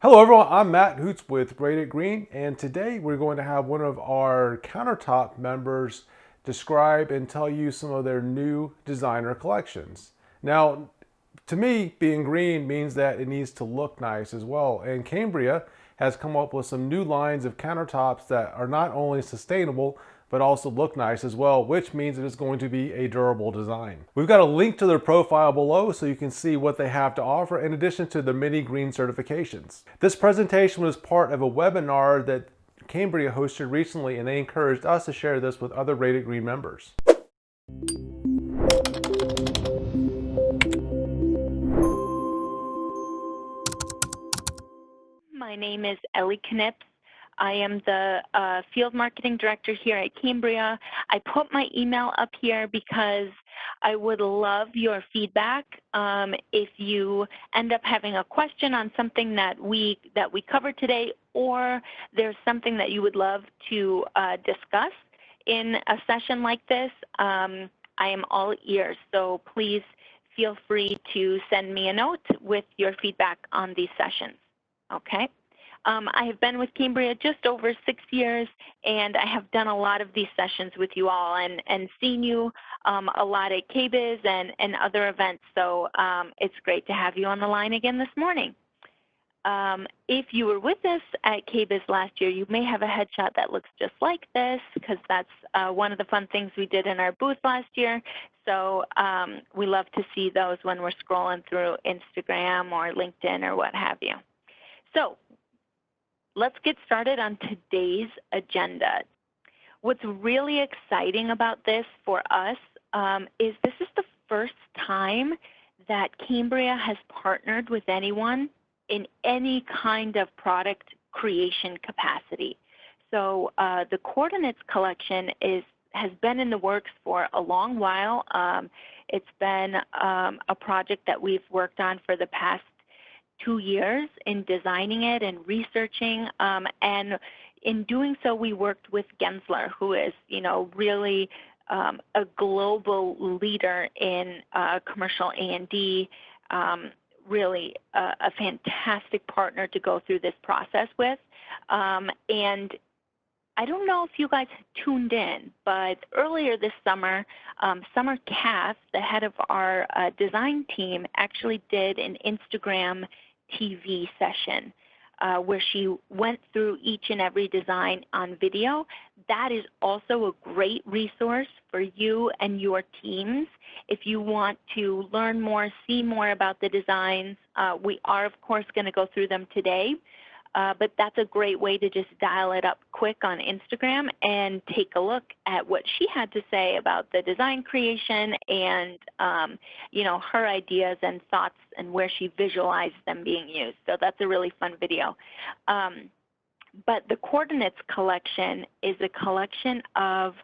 Hello everyone, I'm Matt Hoots with Graded Green, and today we're going to have one of our Countertop members describe and tell you some of their new designer collections. Now, to me, being green means that it needs to look nice as well, and Cambria has come up with some new lines of countertops that are not only sustainable, but also look nice as well, which means it is going to be a durable design. We've got a link to their profile below so you can see what they have to offer in addition to the mini green certifications. This presentation was part of a webinar that Cambria hosted recently, and they encouraged us to share this with other Rated Green members. My name is Ellie Knips. I am the field marketing director here at Cambria. I put my email up here because I would love your feedback. If you end up having a question on something that we covered today, or there's something that you would love to discuss in a session like this, I am all ears. So please feel free to send me a note with your feedback on these sessions. Okay. I have been with Cambria just over 6 years, and I have done a lot of these sessions with you all and seen you a lot at KBIS and other events. So it's great to have you on the line again this morning. If you were with us at KBIS last year, you may have a headshot that looks just like this, because that's one of the fun things we did in our booth last year. So we love to see those when we're scrolling through Instagram or LinkedIn or what have you. So let's get started on today's agenda. What's really exciting about this for us is this is the first time that Cambria has partnered with anyone in any kind of product creation capacity. So the Coordinates collection has been in the works for a long while. It's been a project that we've worked on for the past 2 years in designing it and researching, and in doing so, we worked with Gensler, who is, really a global leader in commercial A&D, really a fantastic partner to go through this process with. And I don't know if you guys tuned in, but earlier this summer, Summer Cass, the head of our design team, actually did an Instagram TV session where she went through each and every design on video. That is also a great resource for you and your teams. If you want to learn more, see more about the designs, we are, of course, going to go through them today. But that's a great way to just dial it up quick on Instagram and take a look at what she had to say about the design creation and, her ideas and thoughts and where she visualized them being used. So that's a really fun video. But the Coordinates collection is a collection of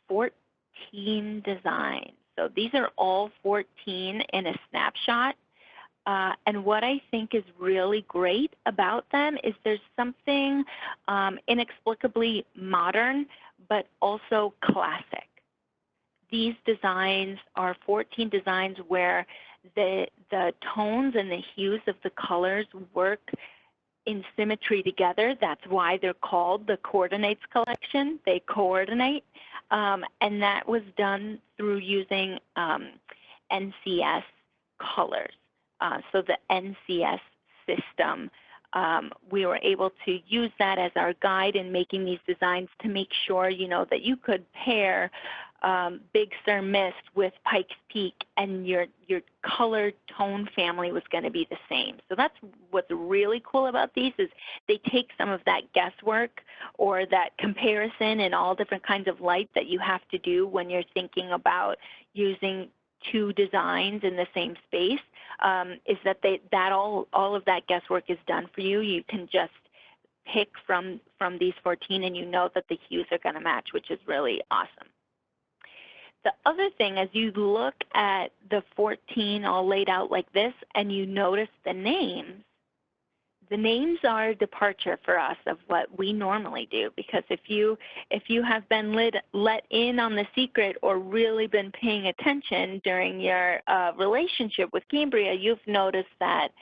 14 designs. So these are all 14 in a snapshot. And what I think is really great about them is there's something inexplicably modern, but also classic. These designs are 14 designs where the tones and the hues of the colors work in symmetry together. That's why they're called the Coordinates collection. They coordinate. And that was done through using NCS colors. So the NCS system, we were able to use that as our guide in making these designs to make sure, that you could pair Big Sur Mist with Pikes Peak, and your color tone family was going to be the same. So that's what's really cool about these is they take some of that guesswork or that comparison in all different kinds of light that you have to do when you're thinking about using two designs in the same space, is that all of that guesswork is done for you. You can just pick from these 14 and you know that the hues are going to match, which is really awesome. The other thing, as you look at the 14 all laid out like this and you notice the names are a departure for us of what we normally do, because if you have been let in on the secret or really been paying attention during your relationship with Cambria, you've noticed that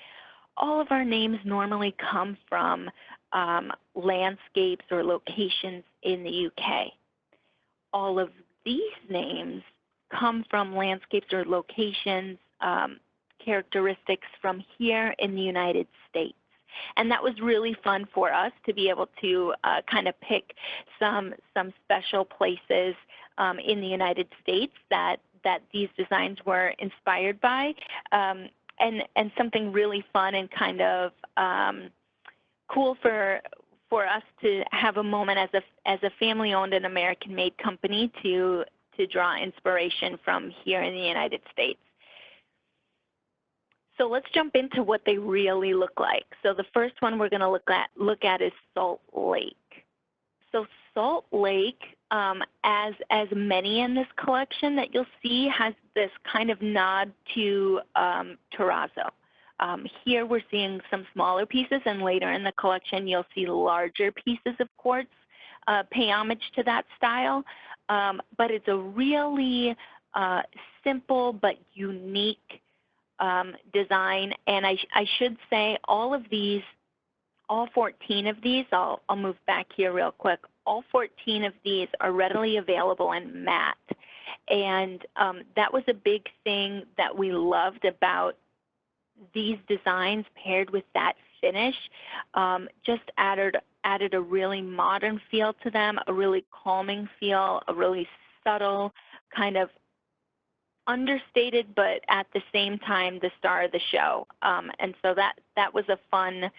all of our names normally come from landscapes or locations in the UK. All of these names come from landscapes or locations, characteristics from here in the United States. And that was really fun for us to be able to kind of pick some special places in the United States that these designs were inspired by, and something really fun and kind of cool for us to have a moment as a family-owned and American-made company to draw inspiration from here in the United States. So let's jump into what they really look like. So the first one we're going to look at is Salt Lake. So Salt Lake, as many in this collection that you'll see, has this kind of nod to terrazzo. Here we're seeing some smaller pieces, and later in the collection you'll see larger pieces of quartz pay homage to that style. But it's a really simple but unique design, and I should say all 14 of these, I'll move back here real quick, all 14 of these are readily available in matte. And that was a big thing that we loved about these designs paired with that finish. Just added a really modern feel to them, a really calming feel, a really subtle kind of understated, but at the same time the star of the show. And so that was a fun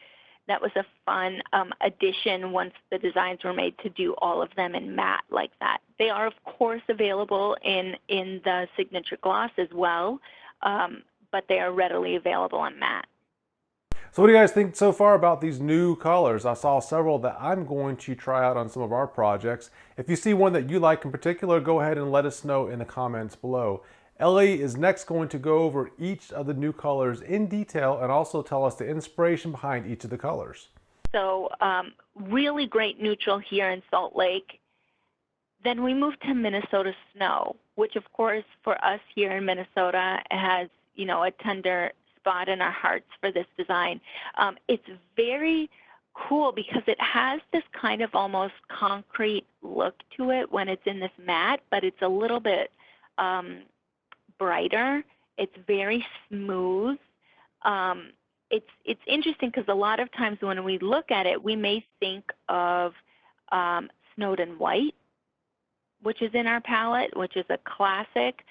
addition once the designs were made, to do all of them in matte like that. They are of course available in the signature gloss as well, but they are readily available in matte. So what do you guys think so far about these new colors? I saw several that I'm going to try out on some of our projects. If you see one that you like in particular, go ahead and let us know in the comments below. Ellie is next going to go over each of the new colors in detail and also tell us the inspiration behind each of the colors. So really great neutral here in Salt Lake. Then we move to Minnesota Snow, which of course for us here in Minnesota has, you know, a tender spot in our hearts for this design. It's very cool because it has this kind of almost concrete look to it when it's in this matte, but it's a little bit brighter. It's very smooth. It's interesting because a lot of times when we look at it, we may think of Snowdon White, which is in our palette, which is a classic,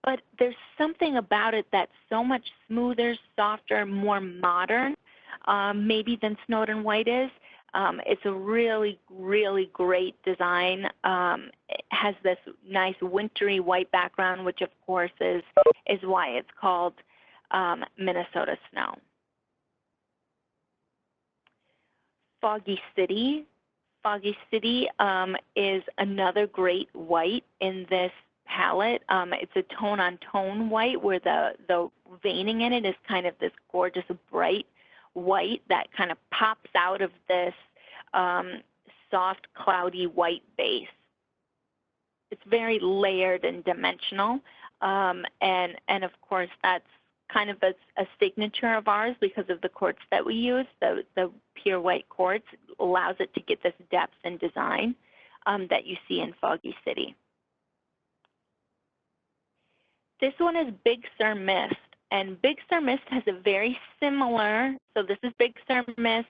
but there's something about it that's so much smoother, softer, more modern, maybe than Snowdon White is. It's a really, really great design. It has this nice wintry white background, which of course is why it's called Minnesota Snow. Foggy City. Foggy City is another great white in this palette. It's a tone-on-tone white where the veining in it is kind of this gorgeous bright white that kind of pops out of this soft, cloudy white base. It's very layered and dimensional, and of course that's kind of a signature of ours because of the quartz that we use. The pure white quartz allows it to get this depth and design that you see in Foggy City. This one is Big Sur Mist, and Big Sur Mist has a very similar, so this is Big Sur Mist,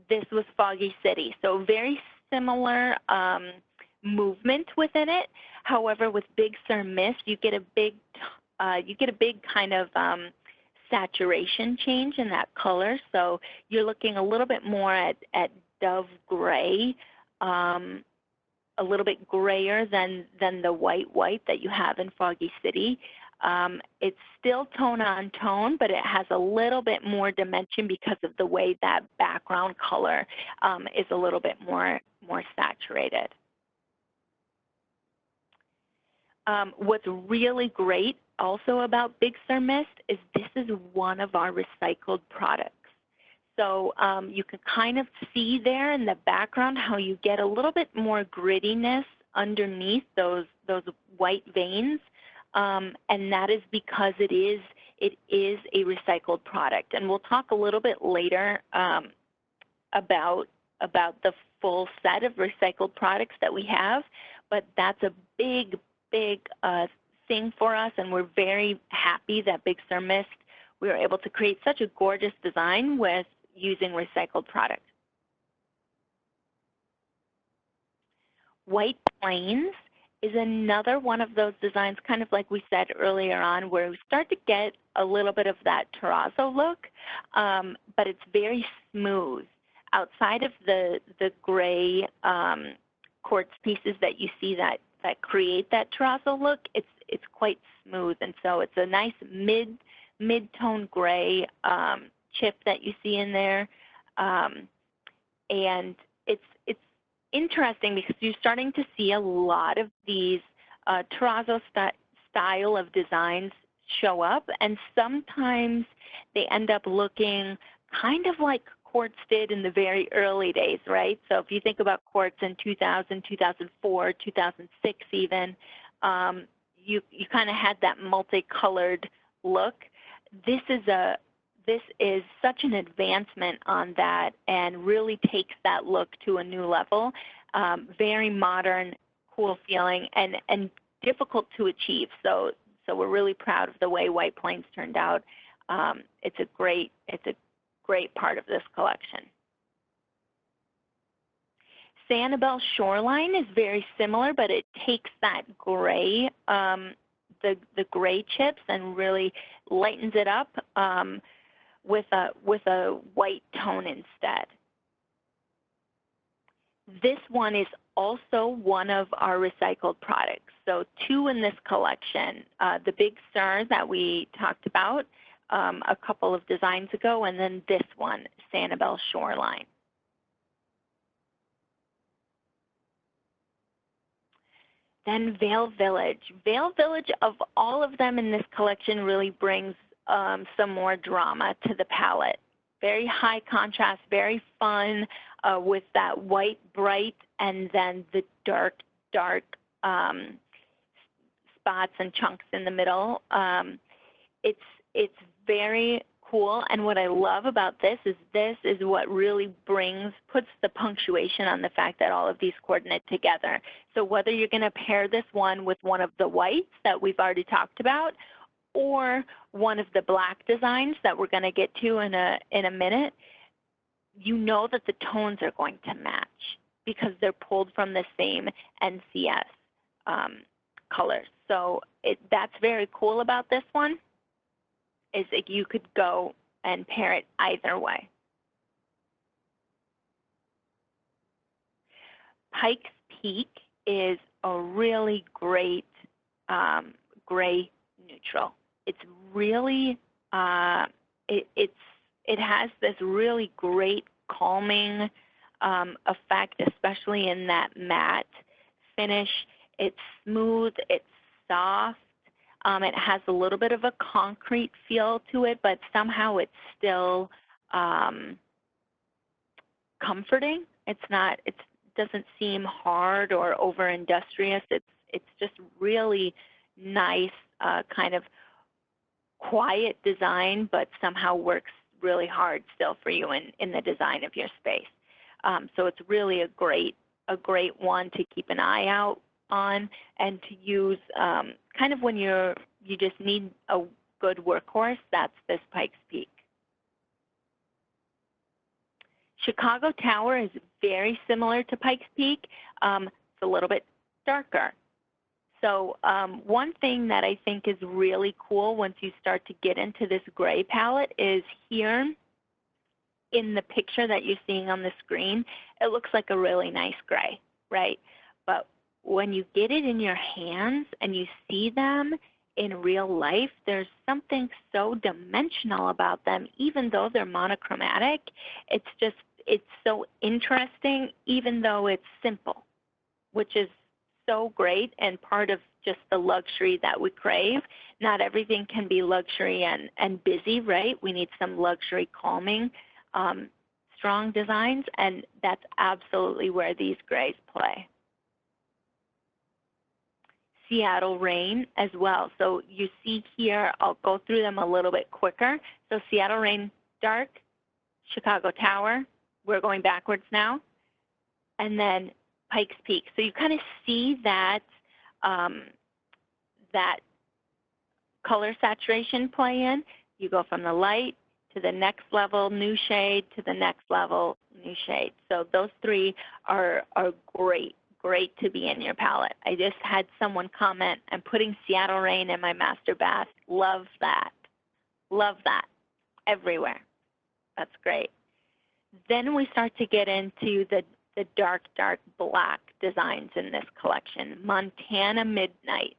this was Foggy City, so very similar movement within it. However, with Big Sur Mist, you get a big kind of saturation change in that color. So you're looking a little bit more at dove gray, a little bit grayer than the white that you have in Foggy City. It's still tone on tone, but it has a little bit more dimension because of the way that background color is a little bit more saturated. What's really great also about Big Sur Mist is this is one of our recycled products. So you can kind of see there in the background how you get a little bit more grittiness underneath those white veins, and that is because it is it is a recycled product. And we'll talk a little bit later about the full set of recycled products that we have, but that's a big thing for us, and we're very happy that Big Sur Mist, we were able to create such a gorgeous design with using recycled products. White Plains is another one of those designs, kind of like we said earlier on, where we start to get a little bit of that terrazzo look, but it's very smooth. Outside of the gray quartz pieces that you see that create that terrazzo look, it's quite smooth, and so it's a nice mid-tone gray chip that you see in there, and it's interesting because you're starting to see a lot of these terrazzo style of designs show up, and sometimes they end up looking kind of like Quartz did in the very early days, right? So if you think about Quartz in 2000, 2004, 2006 even, you kind of had that multicolored look. This is such an advancement on that and really takes that look to a new level. Very modern, cool feeling, and difficult to achieve. So we're really proud of the way White Plains turned out. It's a great part of this collection. Sanibel Shoreline is very similar, but it takes that gray, the gray chips, and really lightens it up with a white tone instead. This one is also one of our recycled products. So two in this collection, the Big Sur that we talked about a couple of designs ago, and then this one, Sanibel Shoreline. Then Vail Village. Vail Village, of all of them in this collection, really brings some more drama to the palette. Very high contrast, very fun with that white bright and then the dark spots and chunks in the middle. It's very cool, and what I love about this is what really puts the punctuation on the fact that all of these coordinate together. So whether you're going to pair this one with one of the whites that we've already talked about, or one of the black designs that we're going to get to in a minute, you know that the tones are going to match because they're pulled from the same NCS colors. So that's very cool about this one, is that you could go and pair it either way. Pikes Peak is a really great gray neutral. It's really, it has this really great calming effect, especially in that matte finish. It's smooth, it's soft. It has a little bit of a concrete feel to it, but somehow it's still comforting. It doesn't seem hard or over industrious. It's just really nice, kind of quiet design, but somehow works really hard still for you in the design of your space. So it's really a great one to keep an eye out on and to use kind of when you just need a good workhorse. That's this Pikes Peak. Chicago Tower is very similar to Pikes Peak. It's a little bit darker. So one thing that I think is really cool once you start to get into this gray palette is here in the picture that you're seeing on the screen, it looks like a really nice gray, right? But when you get it in your hands and you see them in real life, there's something so dimensional about them, even though they're monochromatic. It's so interesting, even though it's simple, which is so great and part of just the luxury that we crave. Not everything can be luxury and busy, right? We need some luxury calming, strong designs, and that's absolutely where these grays play. Seattle Rain as well. So you see here, I'll go through them a little bit quicker. So Seattle Rain, dark, Chicago Tower, we're going backwards now, and then Pikes Peak. So you kind of see that, that color saturation play in. You go from the light to the next level, new shade, to the next level, new shade. So those three are great to be in your palette. I just had someone comment, I'm putting Seattle Rain in my master bath. Love that. Love that. Everywhere. That's great. Then we start to get into the dark black designs in this collection. Montana Midnight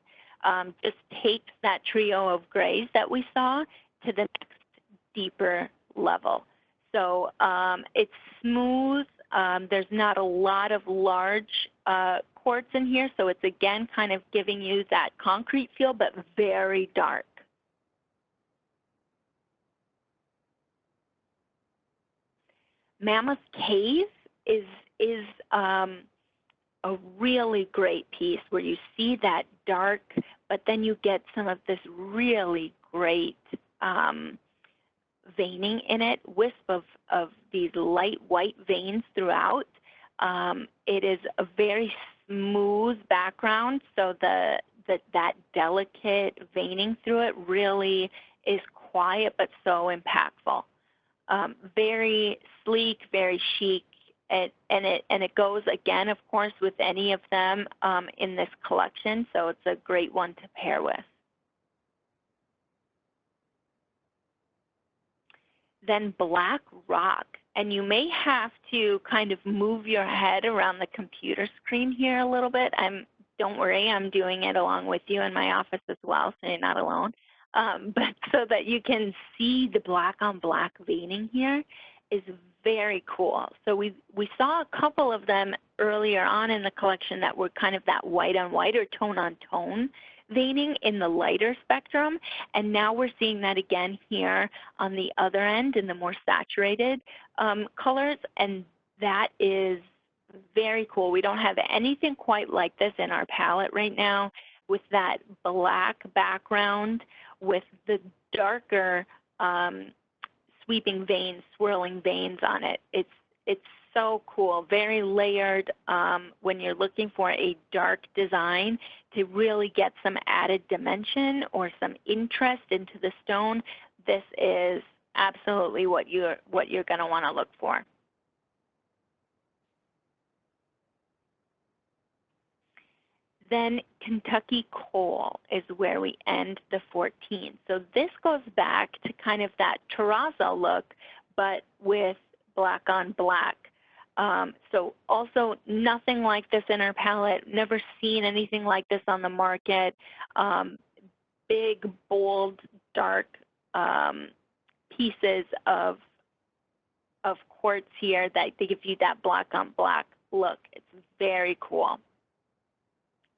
just takes that trio of grays that we saw to the next deeper level. So it's smooth. There's not a lot of large quartz in here, so it's again kind of giving you that concrete feel, but very dark. Mammoth Cave is a really great piece where you see that dark, but then you get some of this really great veining in it, wisp of these light white veins throughout. It is a very smooth background, so that delicate veining through it really is quiet but so impactful. Very sleek, very chic, and it goes again, of course, with any of them in this collection. So it's a great one to pair with. Then Black Rock, and you may have to kind of move your head around the computer screen here a little bit. Don't worry, I'm doing it along with you in my office as well, so you're not alone. But so that you can see the black on black veining here is very cool. So we saw a couple of them earlier on in the collection that were kind of that white on white or tone on tone veining in the lighter spectrum, and now we're seeing that again here on the other end in the more saturated colors, and that is very cool. We don't have anything quite like this in our palette right now, with that black background with the darker sweeping veins, swirling veins on it. It's so cool, very layered when you're looking for a dark design to really get some added dimension or some interest into the stone. This is absolutely what you're going to want to look for. Then Kentucky Coal is where we end the 14. So this goes back to kind of that terrazzo look, but with black on black. So also nothing like this in our palette, never seen anything like this on the market. Big, bold, dark pieces of quartz here that they give you that black on black look. It's very cool.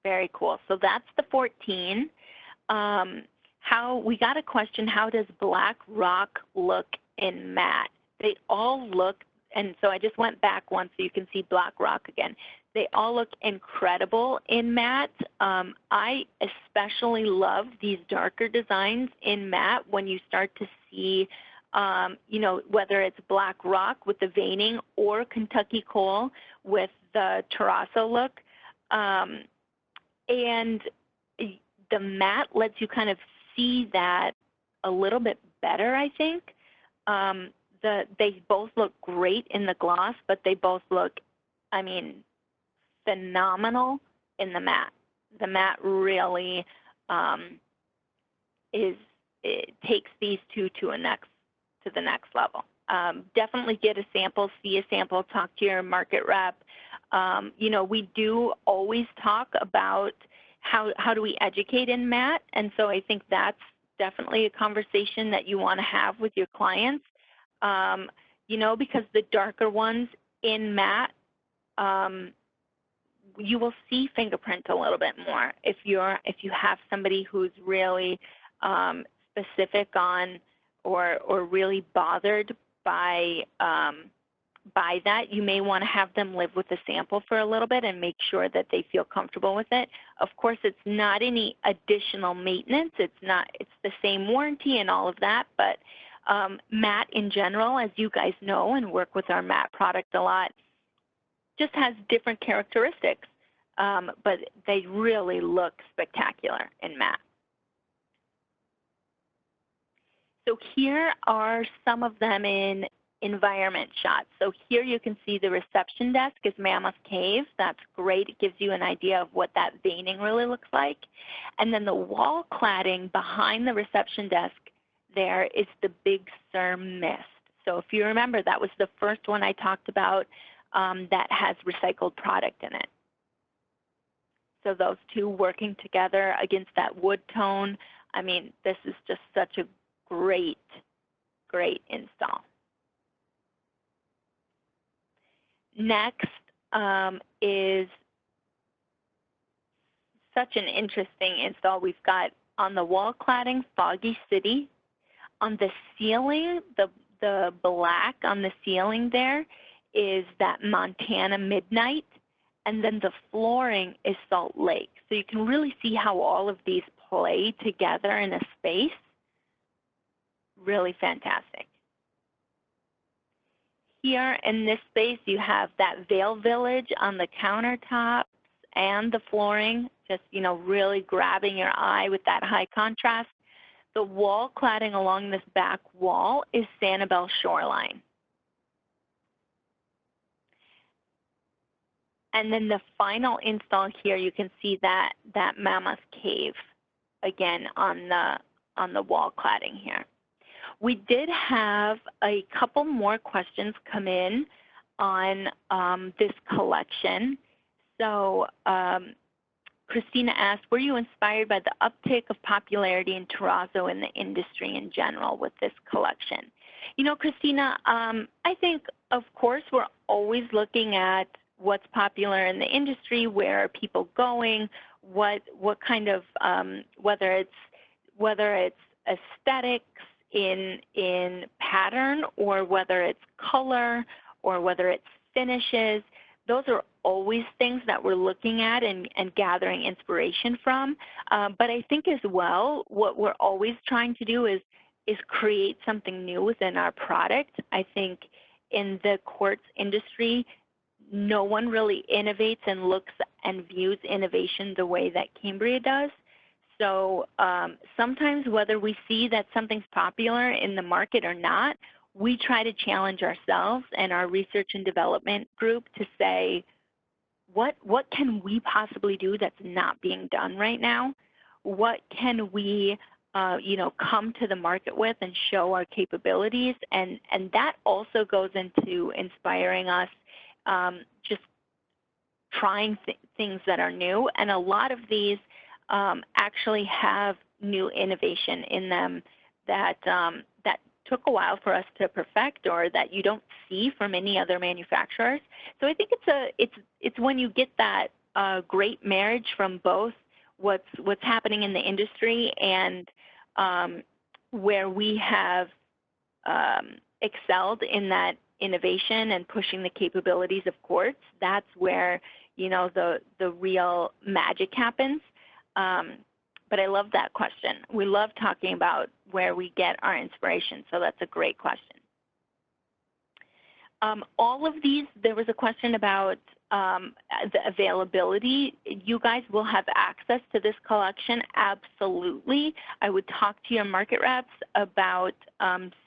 Very cool. So that's the 14. We got a question, how does Black Rock look in matte? They all look, and so I just went back one so you can see Black Rock again. They all look incredible in matte. I especially love these darker designs in matte when you start to see, you know, whether it's Black Rock with the veining or Kentucky Coal with the terrazzo look. And the matte lets you kind of see that a little bit better, I think. They both look great in the gloss, but they both look, I mean, phenomenal in the matte. The matte really it takes these two to the next level. Definitely get a sample, see a sample, talk to your market rep. You know, we do always talk about how do we educate in matte, and so I think that's definitely a conversation that you want to have with your clients. You know, because the darker ones in matte, you will see fingerprint a little bit more if you have somebody who's really specific on or really bothered by buy that. You may want to have them live with the sample for a little bit and make sure that they feel comfortable with it. Of course, it's not any additional maintenance. It's the same warranty and all of that, but matte in general, as you guys know and work with our matte product a lot, just has different characteristics, but they really look spectacular in matte. So here are some of them in environment shots. So here you can see the reception desk is Mammoth Cave. That's great. It gives you an idea of what that veining really looks like. And then the wall cladding behind the reception desk there is the Big Sur Mist. So if you remember, that was the first one I talked about that has recycled product in it. So those two working together against that wood tone, I mean, this is just such a great, great install. Next is such an interesting install. We've got on the wall cladding, Foggy City. On the ceiling, the black on the ceiling there is that Montana Midnight. And then the flooring is Salt Lake. So you can really see how all of these play together in a space. Really fantastic. Here in this space, you have that Vail Village on the countertops and the flooring, just, you know, really grabbing your eye with that high contrast. The wall cladding along this back wall is Sanibel Shoreline. And then the final install here, you can see that Mammoth Cave again on the wall cladding here. We did have a couple more questions come in on this collection. So Christina asked, were you inspired by the uptick of popularity in terrazzo in the industry in general with this collection? You know, Christina, I think, of course, we're always looking at what's popular in the industry, where are people going, what kind of, whether it's aesthetics in pattern, or whether it's color, or whether it's finishes. Those are always things that we're looking at and gathering inspiration from. But I think as well, what we're always trying to do is create something new within our product. I think in the quartz industry, no one really innovates and looks and views innovation the way that Cambria does. So sometimes whether we see that something's popular in the market or not, we try to challenge ourselves and our research and development group to say, what can we possibly do that's not being done right now? What can we come to the market with and show our capabilities? And that also goes into inspiring us, just trying things that are new. And a lot of these actually have new innovation in them that took a while for us to perfect, or that you don't see from any other manufacturers. So I think it's when you get that great marriage from both what's happening in the industry and where we have excelled in that innovation and pushing the capabilities of quartz. That's where, you know, the real magic happens. But I love that question. We love talking about where we get our inspiration, so that's a great question. All of these, there was a question about the availability. You guys will have access to this collection, absolutely. I would talk to your market reps about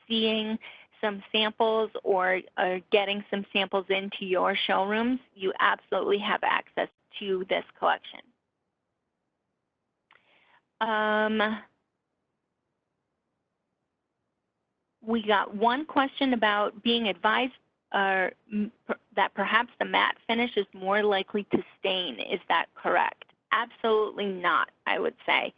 seeing some samples or getting some samples into your showrooms. You absolutely have access to this collection. We got one question about being advised that perhaps the matte finish is more likely to stain. Is that correct? Absolutely not, I would say.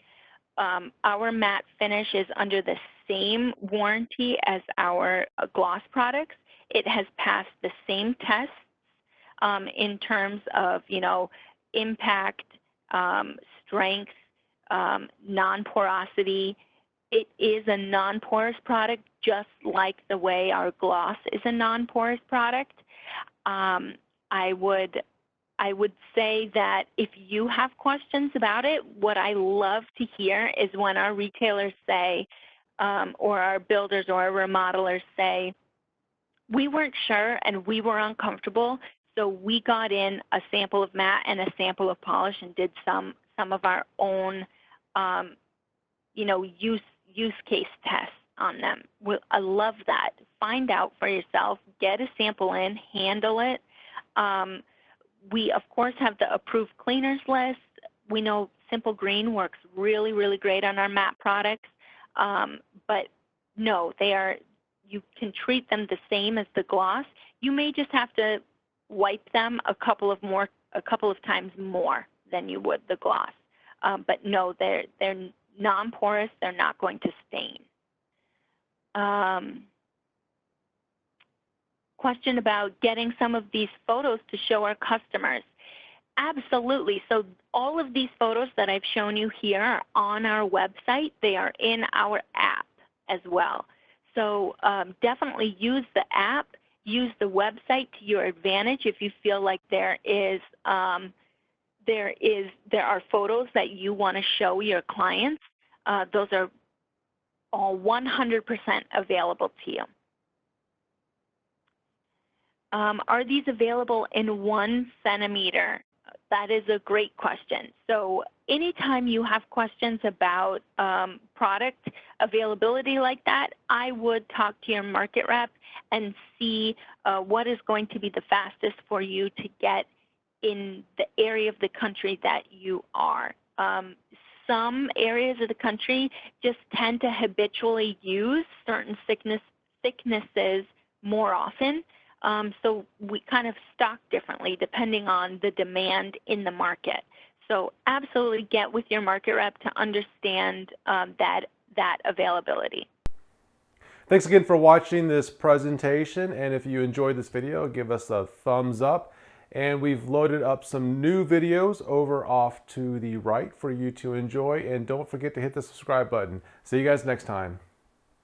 Our matte finish is under the same warranty as our gloss products. It has passed the same tests in terms of, you know, impact, strength, non-porosity. it is a non-porous product, just like the way our gloss is a non-porous product. I would say that if you have questions about it, what I love to hear is when our retailers say, or our builders or our remodelers say, we weren't sure and we were uncomfortable, so we got in a sample of matte and a sample of polish and did some of our own, use case tests on them. I love that. Find out for yourself, get a sample in, handle it. We, of course, have the approved cleaners list. We know Simple Green works really, really great on our matte products. But no, you can treat them the same as the gloss. You may just have to wipe them a couple of times more than you would the gloss. But no, they're non-porous. They're not going to stain. Question about getting some of these photos to show our customers. Absolutely. So all of these photos that I've shown you here are on our website. They are in our app as well. So definitely use the app, use the website to your advantage if you feel like there are photos that you want to show your clients. Those are all 100% available to you. Are these available in 1 centimeter? That is a great question. So anytime you have questions about product availability like that, I would talk to your market rep and see what is going to be the fastest for you to get in the area of the country that you are. Some areas of the country just tend to habitually use certain thicknesses more often. So we kind of stock differently depending on the demand in the market. So absolutely get with your market rep to understand that availability. Thanks again for watching this presentation. And if you enjoyed this video, give us a thumbs up. And we've loaded up some new videos over off to the right for you to enjoy. And don't forget to hit the subscribe button. See you guys next time.